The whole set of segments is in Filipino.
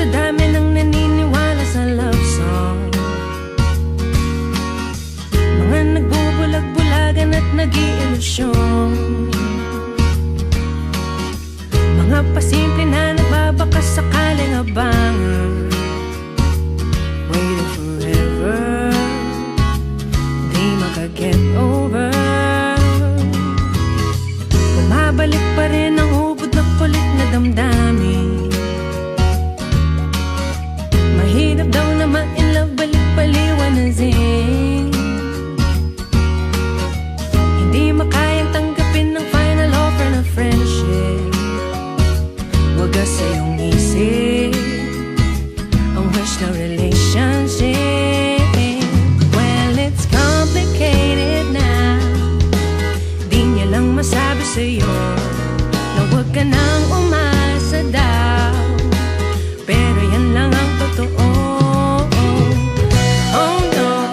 Madami nang naniniwala sa love song, mga nagbubulag-bulagan at nag-iilusyon, mga pasimple na nagbabakas sakaling abangan, waiting forever, di maka-get over. Bumabalik pa rin ang hubod na kulit na damdamin. Mahirap daw na ma-inlove, balik-paliwanazin. Hindi makayang tanggapin ng final offer na friendship. Wagas sa iyong isip ang wish na relationship. Well, it's complicated now. Di niya lang masabi sa'yo na huwag ka nang umasa daw, pero yan lang ang totoo. Oh no,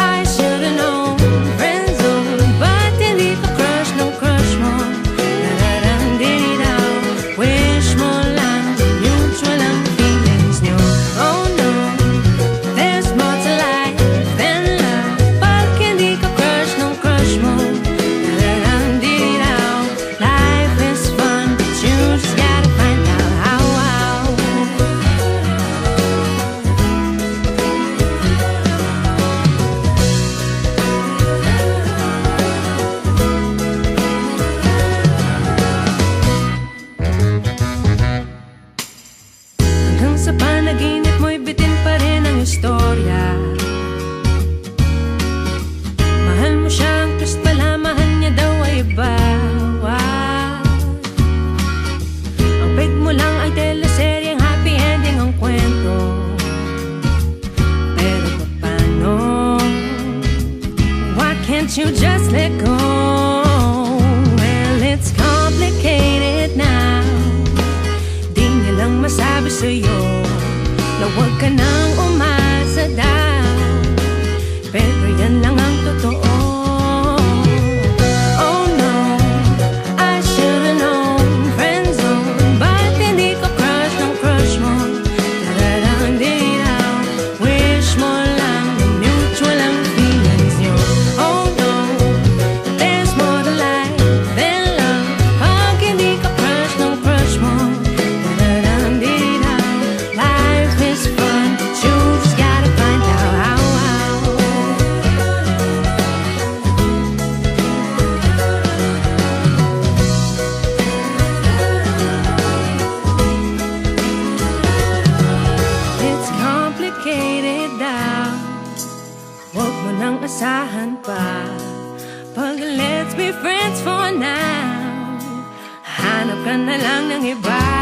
I should've known. Friendzone, ba't hindi ka crush ng crush mo? Nararandinaw, wish mo lang mutual ang feelings nyo. Oh no, there's more to life than love. Pag hindi ka crush ng crush mo, nararandinaw, life is fun, but you just gotta find out how. Hanggang sa panaginip mo'y bitin pa rin ang istorya. Mahal mo siya, ang twist pala, mahal niya daw ay iba. Ang peg mo lang ay teleseryeng happy ending ang kwento. Pero paano? Why can't you just let go? Well, it's complicated now. Di niya lang masabi sa'yo na huwag ka nang umasa daw, pero yan lang ang totoo. Oh no, I should've known. Friendzone, ba't hindi ka crush ng crush mo? Nararandinaw, wish mo lang mutual ang feelings nyo. Oh no, there's more to life than love. Pag hindi ka crush ng crush mo, nararandinaw, life is fun, but you just gotta find out how. It's complicated daw, huwag mo nang asahan pa. Pag let's be friends for now, hanap ka na lang ng iba.